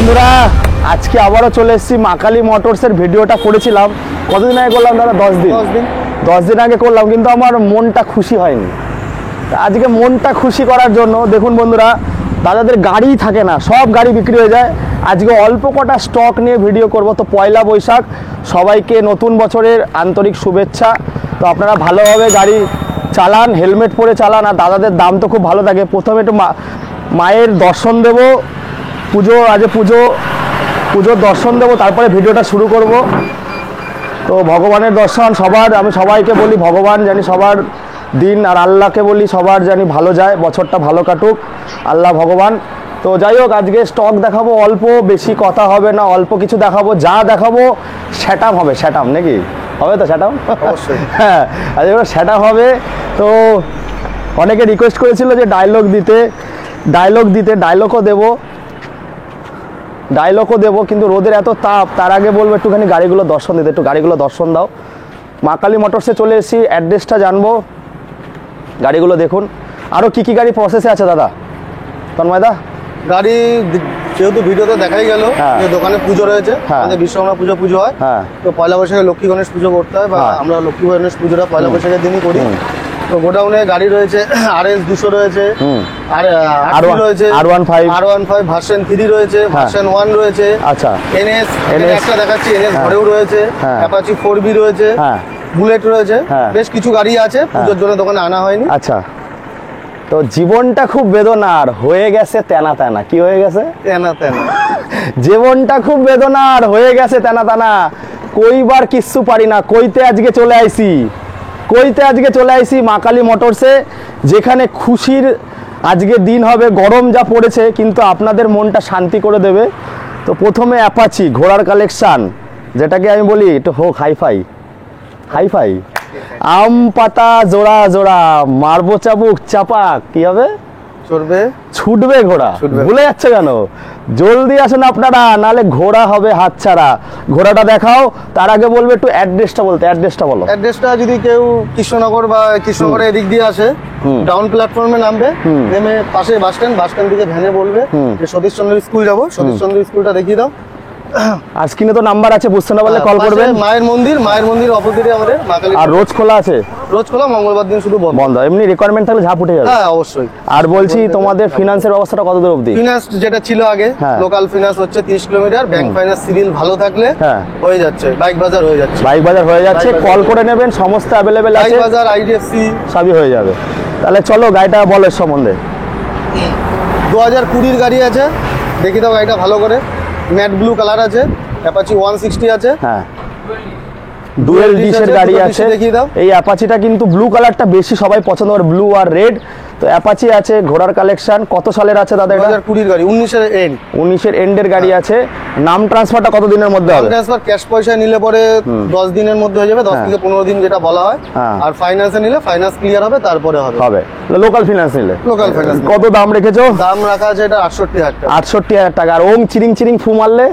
বন্ধুরা আজকে আবারও চলে এসেছি মা কালী মোটরসের ভিডিওটা করেছিলাম কতদিন আগে করলাম দাদা 10 দিন আগে করলাম কিন্তু আমার মনটা খুশি হয়নি আজকে মনটা খুশি করার জন্য দেখুন বন্ধুরা দাদাদের গাড়ি থাকে না সব গাড়ি বিক্রি হয়ে যায় আজকে অল্প কটা স্টক নিয়ে ভিডিও করব তো পয়লা বৈশাখ সবাইকে নতুন বছরের আন্তরিক শুভেচ্ছা তো আপনারা ভালোভাবে গাড়ি চালান হেলমেট পরে চালান আর দাদাদের দাম তো খুব ভালো থাকে প্রথমে একটু মায়ের দর্শন দেব পুজোর দর্শন দেবো তারপরে ভিডিওটা শুরু করব তো ভগবানের দর্শন সবার আমি সবাইকে বলি ভগবান জানি সবার দিন আর আল্লাহকে বলি সবার জানি ভালো যায় বছরটা ভালো কাটুক আল্লাহ ভগবান তো যাই হোক আজকে স্টক দেখাবো অল্প বেশি কথা হবে না অল্প কিছু দেখাবো যা দেখাবো সেটাম হবে সেটাম নাকি হবে তো সেটাম অবশ্যই হ্যাঁ আজকে সেটাম হবে তো অনেকে রিকোয়েস্ট করেছিল যে ডায়লগ দিতে ডায়লগও দেবো কিন্তু রোদের এত তাপ তার আগে বলবো একটুখানি গাড়িগুলো দর্শন দিতে একটু গাড়িগুলো দর্শন দাও মা কালী মোটরসে চলে এসেছি অ্যাড্রেসটা জানবো গাড়িগুলো দেখুন আরও কী গাড়ি প্রসেসে আছে দাদা তন্ময়দা গাড়ি যেহেতু ভিডিওতে দেখাই গেল যে দোকানে পুজো রয়েছে আমাদের বিশ্বকর্মা পুজো হয় তো পয়লা বৈশাখে লক্ষ্মী গণেশ পুজো করতে হয় বা আমরা লক্ষ্মী গণেশ পুজোটা পয়লা বৈশাখের দিনই করি তো গোডাউনে গাড়ি রয়েছে RS 200 রয়েছে আর R15 ভার্সন 3 রয়েছে ভার্সন 1 রয়েছে আচ্ছা NS একটা দেখাচ্ছি NS ঘরেও রয়েছে অ্যাপাচি 4B রয়েছে বুলেট রয়েছে বেশ কিছু গাড়ি আছে পুজোর জন্য দোকানে আনা হয়নি আচ্ছা তো জীবনটা খুব বেদনার হয়ে গেছে তেনা তেনা কি হয়ে গেছে তেনা তেনা জীবনটা খুব বেদনার হয়ে গেছে তেনা তেনা কইবার কিচ্ছু পারি না কইতে আজকে চলে আইছি মা কালী মোটরসে যেখানে খুশির আজকে দিন হবে গরম যা পড়েছে কিন্তু আপনাদের মনটা শান্তি করে দেবে তো প্রথমে অ্যাপাচি ঘোড়ার কালেকশন যেটাকে আমি বলি একটু হোক হাইফাই আম পাতা জোড়া জোড়া মারবো চাবুক চাপাক কি হবে ছুটবে ঘোড়া ভুলে যাচ্ছে কেন জলদি আসুন আপনারা নালে ঘোড়া হবে হাতছাড়া ঘোড়াটা দেখাও তার আগে বলবে একটু অ্যাড্রেসটা বলো অ্যাড্রেসটা যদি কেউ কৃষ্ণনগর বা কৃষ্ণনগরের এদিক দিয়ে আসে ডাউন প্ল্যাটফর্মে নামবে নেমে পাশে বাস স্ট্যান্ড থেকে ভ্যানে বলবে যে সতীশচন্দ্র স্কুল যাবো সতীশচন্দ্র স্কুলটা দেখিয়ে দাও আর স্ক্রিনে তো নাম্বার আছে বুঝতে না পারলে কল করবেন মায়ের মন্দির অপোজিটে আমাদের মা কালী আর রোজ খোলা আছে মঙ্গলবার দিন শুধু বন্ধ এমনি রিকোয়ারমেন্ট থাকলে ঝাঁপ উঠে যাবে হ্যাঁ অবশ্যই আর বলছি তোমাদের ফিনান্সের অবস্থাটা কত দূর অবধি ফিনান্স যেটা ছিল আগে লোকাল ফিনান্স হচ্ছে 30 কিলোমিটার ব্যাংক ফাইন্যান্স সিভিল ভালো থাকলে হয়ে যাচ্ছে বাইক বাজার হয়ে যাচ্ছে কল করে নেবেন সমস্ত अवेलेबल আছে বাইক বাজার IDFC সবই হয়ে যাবে তাহলে চলো গাড়িটা বলো সম্বন্ধে 2020 এর গাড়ি আছে দেখি দাও গাড়িটা ভালো করে ম্যাট ব্লু কালার আছে অ্যাপাচি 160 আছে ডুয়েল ডিশের গাড়ি আছে এই অ্যাপাচিটা কিন্তু ব্লু কালারটা বেশি সবাই পছন্দ করে ব্লু আর রেড তো অ্যাপাচি আছে ঘোড়ার কালেকশন কত সালের আছে দাদা এটা 2020 এর গাড়ি 19 এর এন্ডের গাড়ি আছে নাম ট্রান্সফারটা কত দিনের মধ্যে হবে ট্রান্সফার ক্যাশ পয়সা নিলে পরে 10 দিনের মধ্যে হয়ে যাবে 10 থেকে 15 দিন যেটা বলা হয় আর ফাইন্যান্সে নিলে ফাইন্যান্স ক্লিয়ার হবে তারপরে হবে লোকাল ফাইন্যান্স নিলে কত দাম রেখেছো দাম রাখা আছে এটা 68000 টাকা আর ওং চিরিং ফু মারলে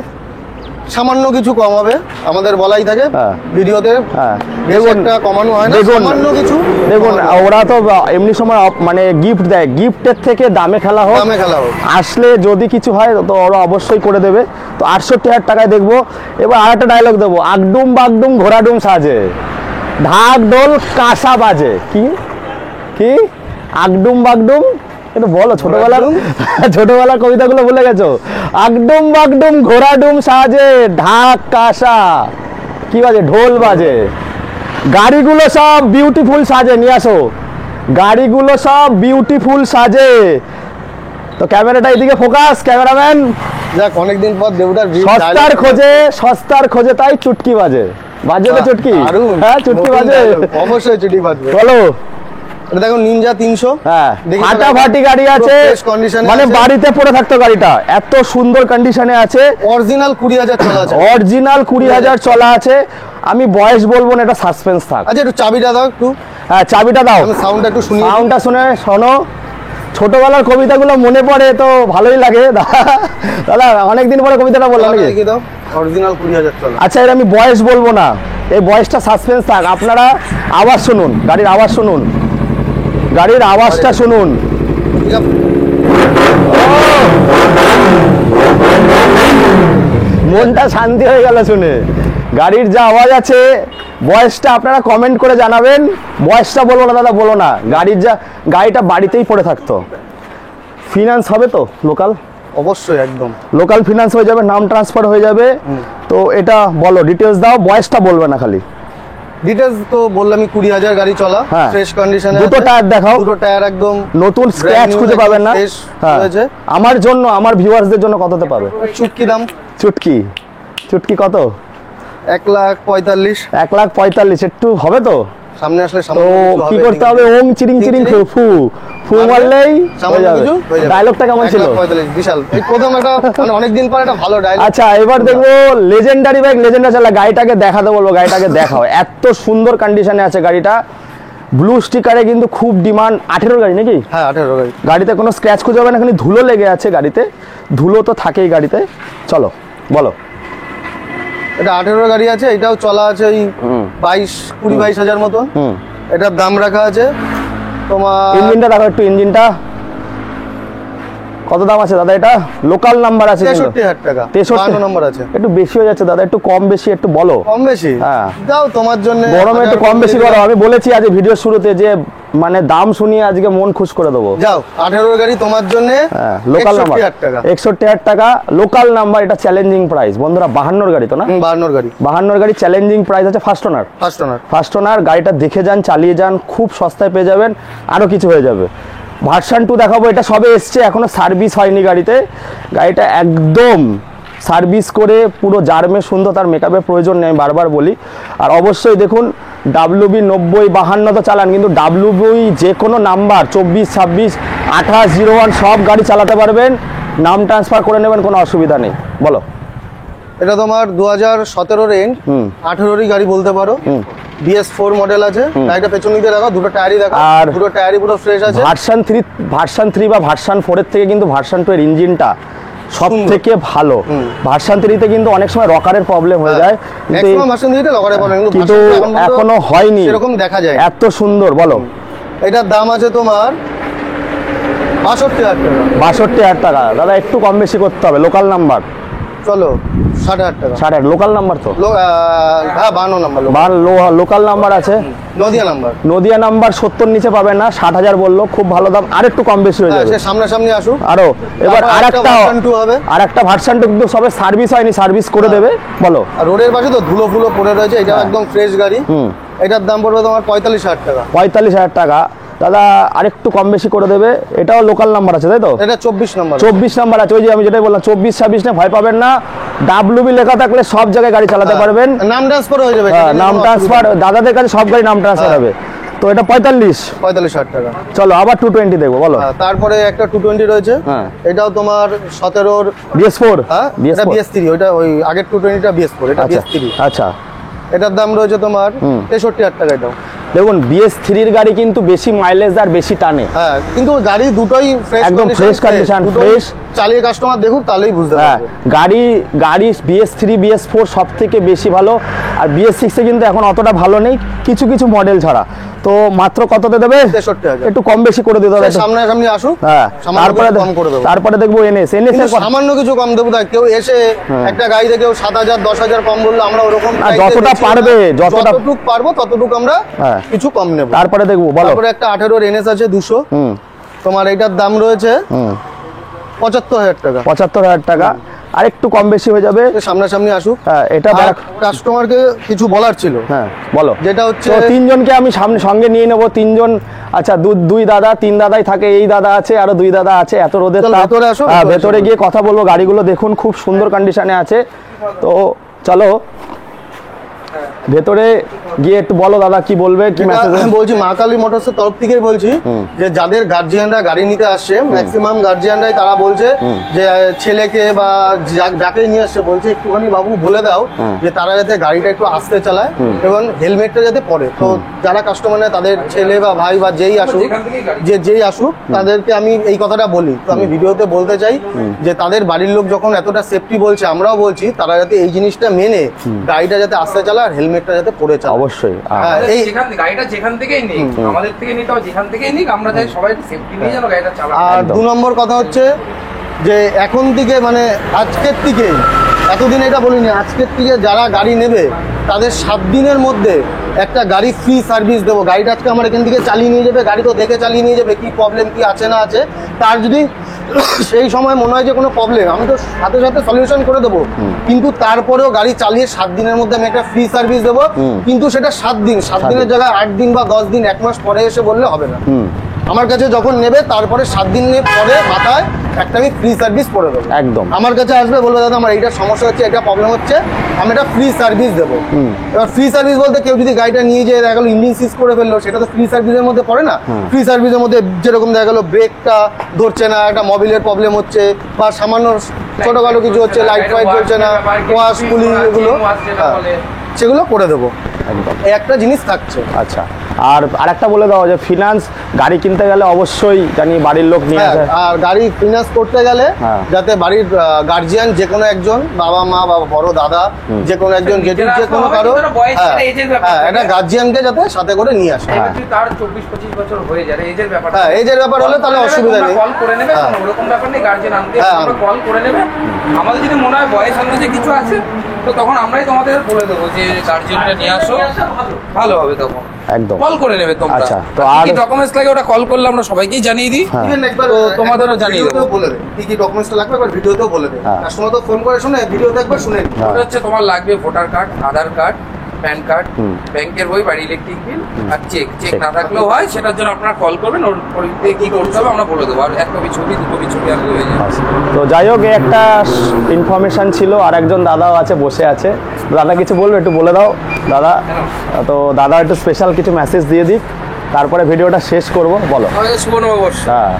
সামান্য কিছু কম হবে আমাদের বলাই থাকে ভিডিওতে একটা কমানো হয় না সামান্য কিছু দেখুন ওরা তো এমনি সময় মানে গিফট দেয় গিফটের থেকে দামে খেলা হোক আসলে যদি কিছু হয় তো ওরা অবশ্যই করে দেবে তো 68000 টাকায় দেখবো এবার আর একটা ডায়লগ দেবো আগডুম বাগডুম ঘোড়াডুম সাজে ঢাক ঢোল কাঁসা বাজে কি আগডুম বাগডুম কিন্তু বলো ছোটবেলার কবিতাগুলো ভুলে গেছো আগডুম বাগডুম ঘোড়াডুম সাজে ঢাক কাঁসা কি বাজে ঢোল বাজে গাড়িগুলো সব বিউটিফুল সাজে নিয়ে আসো গাড়িগুলো সব বিউটিফুল সাজে তো ক্যামেরাটা এদিকে ফোকাস ক্যামেরাম্যান যাক অনেকদিন পর দেবুদার সস্তার খোঁজে তাই চুটকি বাজে তো চুটকি চুটকি বাজে অবশ্যই চুটকি বাজবে বলো দেখো নিনজা 300 ফাটাফাটি গাড়ি আছে মানে বাড়িতে পড়ে থাকতো গাড়িটা এত সুন্দর কন্ডিশনে আছে অরিজিনাল 20000 চলা আছে আমি বয়স বলবো না এটা সাসপেন্স থাক আচ্ছা একটু চাবিটা দাও চাবিটা দাও সাউন্ডটা একটু শুনি সাউন্ডটা শোনো ছোটবেলার কবিতাগুলো মনে পড়ে তো ভালোই লাগে দাদা অনেকদিন পরে কবিতাটা বললাম নাকি দাও অরিজিনাল 20000 চলা আচ্ছা এর আমি বয়স বলবো না এই বয়সটা সাসপেন্স থাক আপনারা আওয়াজ শুনুন গাড়ির আওয়াজটা শুনুন মনটা শান্তি হয়ে গেল শুনে। গাড়ির যা আওয়াজ আছে, বয়সটা আপনারা কমেন্ট করে জানাবেন। বয়সটা বলবো না দাদা, বলো না। গাড়িটা বাড়িতেই পড়ে থাকতো। ফিনান্স হবে তো লোকাল? অবশ্যই, একদম লোকাল ফিনান্স হয়ে যাবে, নাম ট্রান্সফার হয়ে যাবে। তো এটা বলো, ডিটেলস দাও, বয়সটা বলবে না খালি। ডিটেলস তো বললাম, 20,000 গাড়ি চলা, ফ্রেশ কন্ডিশনে। দুটো টায়ার দেখাও। দুটো টায়ার একদম নতুন, স্ক্র্যাচ খুঁজে পাবেন না। হয়েছে। আমার জন্য, আমার ভিউয়ার্সদের জন্য কততে পাবে? চুটকি দাম। চুটকি কত? 1,45,000। 1,45,000 একটু হবে তো? সামনে আসলে তো কি করতে হবে? ওং চিরিং চিরিং ফু ফু মারলেই হয়ে যাবে। ডায়লগটা কেমন ছিল? 1,45,000 বিশাল। এই প্রথম একটা মানে অনেকদিন পর একটা ভালো ডায়লগ। আচ্ছা, এবার দেখবো লেজেন্ডারি বাইক, লেজেন্ডার চালা। গাড়িটাকে দেখাতে বলবো, গাড়িটাকে দেখাও। এত সুন্দর কন্ডিশনে আছে গাড়িটা। ব্লু স্টিকারে কিন্তু খুব ডিমান্ড। 18 গাড়ি নাকি? হ্যাঁ, 18 গাড়ি। গাড়িতে কোনো স্ক্র্যাচ খুঁজে হবে না, খালি ধুলো লেগে আছে গাড়িতে। ধুলো তো থাকেই গাড়িতে। চলো বলো। এটা 18 গাড়ি আছে। এটাও চলা আছে ওই 22,000 মতন। এটার দাম রাখা আছে তোমার। ইঞ্জিনটা দেখো একটু, ইঞ্জিনটা কত দাম আছে দাদা? এটা লোকাল নাম্বার আছে 63,000 টাকা। 63 নম্বর আছে। একটু বেশি হয়ে যাচ্ছে দাদা, একটু কম বেশি একটু বলো। কম বেশি? হ্যাঁ, দাও তোমার জন্য। গরমে একটু কম বেশি করো। আমি বলেছি আজ ভিডিও শুরুতে যে মানে দাম শুনিয়ে আজকে মন খুশ করে দেবো। যাও, 18 গাড়ি তোমার জন্য। লোকাল নাম্বার 61,000 টাকা। Local number. এটা চ্যালেঞ্জিং প্রাইস বন্ধুরা। 52 গাড়ি তো না? 52 গাড়ি চ্যালেঞ্জিং প্রাইস আছে। ফার্স্ট ওনার গাড়িটা দেখে যান, চালিয়ে যান, খুব সস্তায় পেয়ে যাবেন। আরো কিছু হয়ে যাবে। ভার্সন 2 দেখাবো। এটা সবে এসছে, এখনো সার্ভিস হয়নি গাড়িতে। গাড়িটা একদম সার্ভিস করে পুরো জার্মে সুন্দর, তার মেকআপের প্রয়োজন নেই, বারবার বলি। আর অবশ্যই দেখুন WB 90-52 তো চালান, কিন্তু WB যে কোনো নাম্বার 24, 26, 28, 01 সব গাড়ি চালাতে পারবেন। নাম ট্রান্সফার করে নেবেন, কোনো অসুবিধা নেই। বলো। এটা তোমার 2017 এন্ড 18 গাড়ি বলতে পারো। BS4 মডেল আছে। গাড়িটা পেছন দিকে দেখো, দুটো টায়ারই দেখো, আর দুটো টায়ারই পুরো ফ্রেশ আছে। ভার্সন 3 বা ভার্সন 4 এর থেকে কিন্তু ভার্সন 2 এর ইঞ্জিনটা সব থেকে ভালো। ভার্সন 3 তে কিন্তু অনেক সময় রকারের প্রবলেম হয়ে যায়, কিন্তু এখনো হয়নি, এরকম দেখা যায়। এত সুন্দর। বলো। এটার দাম আছে তোমার 62,000 টাকা। 62,000 টাকা দাদা, একটু কম বেশি করতে হবে। লোকাল নাম্বার চলো 60,000 টাকা। 60,000 লোকাল নাম্বার তো? হ্যাঁ, 52 নাম্বার লোকাল নাম্বার আছে। নদিয়া নাম্বার 70 নিচে পাবে না। 60,000 বললো, খুব ভালো দাম। আর একটু কম বেশি হয়ে যাবে। সামনাসামনি আসুক আরো। এবার আরেকটা ভার্সন 2 কিন্তু সবে সার্ভিস হয়নি, সার্ভিস করে দেবে। বলো। রোডের পাশে তো ধুলো ফুলো পড়ে রয়েছে। এটা একদম ফ্রেশ গাড়ি। এটার দাম পড়বে তোমার 45,000 টাকা। 45,000 টাকা দাদা, আরেকটু কম বেশি করে দেবে। এটাও লোকাল নাম্বার আছে তাই তো? এটা 24 নাম্বার আছে। ওই যে আমি যেটাই বললাম, 24, 26 না, ভয় পাবেন না। WB লেখা থাকলে সব জায়গায় গাড়ি চালাতে পারবেন। নাম ট্রান্সফার হয়ে যাবে। নাম ট্রান্সফার দাদাদের কাছে সব গাড়ি নাম ট্রান্সফার হবে। তো এটা 45,000 টাকা। চলো আবার 220 দেখবো। বলো। তারপরে একটা 220 রয়েছে। এটাও তোমার 17 BS4। এটা BS3। ওইটা ওই আগের 220টা BS4, এটা BS3। আচ্ছা। এটার দাম রয়েছে তোমার 63,000 টাকা। এটাও দেখুন, BS3 এর গাড়ি কিন্তু বেশি মাইলেজ আর বেশি টানে। হ্যাঁ, কিন্তু গাড়ি দুটোই একদম ফ্রেশ কন্ডিশন, ফ্রেশ। চালিয়ে কাস্টমার দেখুক, তাহলেই বুঝতে পারবে। গাড়ি BS3, BS4 সব থেকে বেশি ভালো। আর BS6 এ কিন্তু এখন অতটা ভালো নেই, কিছু কিছু মডেল ছাড়া। তো মাত্র কততে দেবে? 63,000। একটু কম বেশি করে দিতে হবে। সামনাসামনি আসুক। হ্যাঁ, তারপরে দেখবো NS এর সামান্য কিছু কম দেবো। কেউ এসে একটা গাড়িতে কেউ 7,000, 10,000 কম বললে আমরা ওরকম যতটা পারবে, যতটুকু পারবো ততটুকু আমরা কিছু কম নেব। তারপরে দেখবো। বলো। তারপরে একটা 18 NS আছে 200। তোমার এটার দাম রয়েছে 75,000 টাকা। 75,000 টাকা। আর একটু কম বেশি হয়ে যাবে। সামনাসামনি আসুক। হ্যাঁ, এটা কাস্টমারকে কিছু বলার ছিল। হ্যাঁ, বলো। যেটা হচ্ছে 3 জনকে আমি সঙ্গে নিয়ে নেবো। 3 জন। আচ্ছা, 2 দাদা, 3 দাদাই থাকে। এই দাদা আছে, আরো 2 দাদা আছে। এত রোদের ভেতরে গিয়ে কথা বলবো। গাড়িগুলো দেখুন, খুব সুন্দর কন্ডিশনে আছে। তো চলো ভেতরে গিয়ে একটু বলো দাদা, কি বলবে, কি মেসেজ? বলছি, মা কালী মোটরস এর তরফ থেকেই বলছি যে যাদের গার্জিয়ানরা গাড়ি নিতে আসছে, ম্যাক্সিমাম গার্জিয়ানরাই তারা বলছে যে ছেলেকে বা যাকে নিয়ে আসছে বলছে একটুখানি বাবু বলে দাও যে তারা যাতে গাড়িটা একটু আস্তে চালায় এবং হেলমেটটা যাতে পরে। তো যারা কাস্টমার নেয় তাদের ছেলে বা ভাই বা যেই আসুক তাদেরকে আমি এই কথাটা বলি। তো আমি ভিডিওতে বলতে চাই যে তাদের বাড়ির লোক যখন এতটা সেফটি বলছে, আমরাও বলছি, তারা যাতে এই জিনিসটা মেনে গাড়িটা যাতে আস্তে চালায়, হেলমেটটা যাতে পরে চালায়। অবশ্যই। এই গাড়িটা যেখান থেকেই নিক, আমাদের থেকে নিতে হবে, যেখান থেকেই নিক, আমরা চাই সবাই সেফটি নিয়ে যেন গাড়িটা চালায়। আর 2 নম্বর কথা হচ্ছে যে এখন থেকে মানে আজকের থেকেই এতদিন এটা বলিনি, আজকের থেকে যারা গাড়ি নেবে তাদের 7 দিনের মধ্যে একটা গাড়ি ফ্রি সার্ভিস দেবো। গাড়িটা আজকে আমার এখান থেকে চালিয়ে নিয়ে যাবে, গাড়ি তো দেখে চালিয়ে নিয়ে যাবে কি প্রবলেম কি আছে না আছে। তার যদি সেই সময় মনে হয় যে কোনো প্রবলেম, আমি তো সাথে সাথে সলিউশন করে দেবো, কিন্তু তারপরেও গাড়ি চালিয়ে 7 দিনের মধ্যে আমি একটা ফ্রি সার্ভিস দেবো। কিন্তু সেটা 7 দিন, 7 দিনের জায়গায় 8 দিন বা 10 দিন, 1 মাস পরে এসে বললে হবে না। আমার কাছে যখন নেবে তারপরে 7 দিনের পরে মাথায় একটা আমি ফ্রি সার্ভিস করে দেবো। একদম আমার কাছে আসবে, বলবে দাদা আমার এইটা সমস্যা হচ্ছে, এটা প্রবলেম হচ্ছে, আমি একটা ফ্রি সার্ভিস দেবো। এবার ফ্রি সার্ভিস বলতে কেউ যদি গাড়িটা নিয়ে যেয়ে দেখা গেলো ইঞ্জিন সিজ করে ফেললো, সেটা তো ফ্রি সার্ভিসের মধ্যে পড়ে না। ফ্রি সার্ভিসের মধ্যে যেরকম দেখা গেলো ব্রেকটা ধরছে না, একটা মোবিলের প্রবলেম হচ্ছে, বা সামান্য ছোটখাটো কিছু হচ্ছে, লাইট ফাইট জ্বলছে না, ওয়াশ কুলিং, এগুলো সেগুলো করে দেবো। একদম এই একটা জিনিস থাকছে। আচ্ছা, আর আরেকটা বলে দাও যে ফিনান্স গাড়ি কিনতে গেলে অবশ্যই জানি বাড়ির লোক নিয়ে আসে। আর গাড়ি ফিনান্স করতে গেলে যাতে বাড়ির গার্জিয়ান যে কোনো একজন, বাবা মা বা বড় দাদা যে কোনো একজন, জেঠু যে কোনো কারো, একটা গার্জিয়ানকে যাতে সাথে করে নিয়ে আসে। তার 24-25 বছর হয়ে যায়, এজের ব্যাপার। হ্যাঁ, এজের ব্যাপার হলে তাহলে অসুবিধা নেই, কল করে নেবে, ওরকম ব্যাপার নেই, গার্জিয়ান আনতে আমরা কল করে নেবে। আমাদের যদি মনে হয় বয়স অনুযায়ী কিছু আছে তো তখন আমরাই তোমাদের বলে দেবো যে গার্জিয়ানটা নিয়ে আসো, ভালো হবে তখন। একদম কল করে নেবে তোমরা। আচ্ছা, তো আর কি ডকুমেন্টস লাগে ওটা কল করলে আমরা সবাইকেই জানিয়ে দিই। তো তোমাদেরও জানিয়ে দেবো, বলে দেবে কি কি ডকুমেন্টস লাগবে, একবার ভিডিওতেও বলে দেবে। কাস্টমার তো ফোন করে শুনে, ভিডিওতে একবার শুনে। ওটা হচ্ছে তোমার লাগবে ভোটার কার্ড, আধার কার্ড, প্যান কার্ড, ব্যাংকের বই, বাড়ি ইলেকট্রিক বিল আর চেক না থাকলেও হয়। সেটার জন্য আপনারা কল করবেন, ওর পরিপ্রেক্ষিতে কি করতে হবে আমরা বলে দেবো। আর 1 কপি ছবি, 2 কপি ছবি আসলে হয়ে যাবে। তো যাই হোক, এই একটা ইনফরমেশন ছিল। আর একজন দাদাও আছে, বসে আছে। দাদা কিছু বলবে, একটু বলে দাও দাদা। তো দাদা একটু স্পেশাল কিছু মেসেজ দিয়ে দিক, তারপরে ভিডিওটা শেষ করব। বলো। আমাদের শুভ নববর্ষ। হ্যাঁ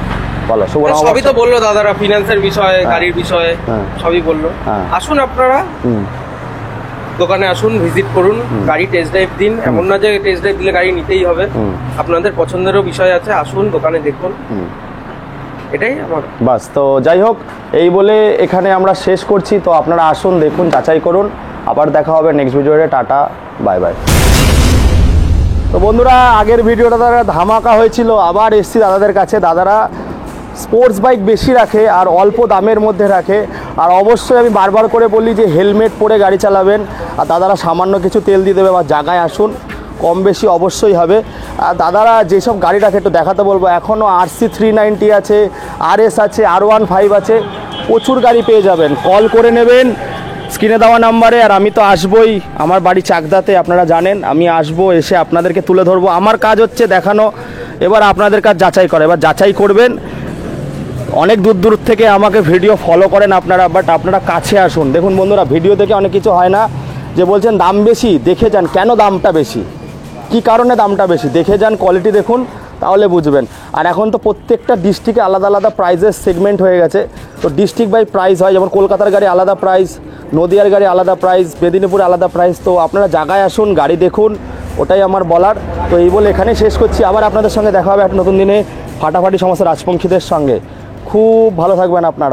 বলো, শুভ নববর্ষ। সবই তো বললো দাদারা, ফিনান্সের বিষয়ে, গাড়ির বিষয়ে সবই বললো। আসুন আপনারা দোকানে আসুন, ভিজিট করুন, গাড়ি টেস্ট ড্রাইভ দিন। এমন না যে টেস্ট ড্রাইভ দিলে গাড়ি নিতেই হবে, আপনাদের পছন্দেরও বিষয় আছে, আসুন দোকানে দেখুন, এটাই আমার বাস। তো যাই হোক, এই বলে এখানে আমরা শেষ করছি। তো আপনারা আসুন, দেখুন, যাচাই করুন। আবার দেখা হবে নেক্সট ভিডিওতে। Tata, bye bye. তো বন্ধুরা, আগের ভিডিওটা তারা ধামাকা হয়েছিল, আবার এসছি দাদাদের কাছে। দাদারা স্পোর্টস বাইক বেশি রাখে আর অল্প দামের মধ্যে রাখে। আর অবশ্যই আমি বারবার করে বলি যে হেলমেট পরে গাড়ি চালাবেন। আর দাদারা সামান্য কিছু তেল দিয়ে দেবে, বা জায়গায় আসুন, কম বেশি অবশ্যই হবে। আর দাদারা যেসব গাড়ি রাখে একটু দেখাতে বলবো। এখনও RC 390 আছে, RS আছে, R15 আছে, প্রচুর গাড়ি পেয়ে যাবেন। কল করে নেবেন স্ক্রিনে দেওয়া নাম্বারে। আর আমি তো আসবই, আমার বাড়ি চাকদাতে, আপনারা জানেন। আমি আসবো, এসে আপনাদেরকে তুলে ধরবো। আমার কাজ হচ্ছে দেখানো, এবার আপনাদের কাজ যাচাই করে। এবার যাচাই করবেন। অনেক দূর দূর থেকে আমাকে ভিডিও ফলো করেন আপনারা, বাট আপনারা কাছে আসুন। দেখুন বন্ধুরা, ভিডিও দেখে অনেক কিছু হয় না, যে বলছেন দাম বেশি, দেখে যান কেন দামটা বেশি, কি কারণে দামটা বেশি, দেখে যান, কোয়ালিটি দেখুন, তাহলে বুঝবেন। আর এখন তো প্রত্যেকটা ডিস্ট্রিক্টে আলাদা আলাদা প্রাইজের সেগমেন্ট হয়ে গেছে। তো ডিস্ট্রিক্ট বাই প্রাইস হয়, যেমন কলকাতার গাড়ি আলাদা প্রাইস, নদিয়ার গাড়ি আলাদা প্রাইস, মেদিনীপুর আলাদা প্রাইস। তো আপনারা জায়গায় আসুন, গাড়ি দেখুন, ওটাই আমার বলার। তো এই বলে এখানে শেষ করছি। আবার আপনাদের সঙ্গে দেখা হবে একটা নতুন দিনে, ফাটাফাটি সমস্ত রাজপঙ্খীদের সঙ্গে। খুব ভালো থাকবেন আপনারা।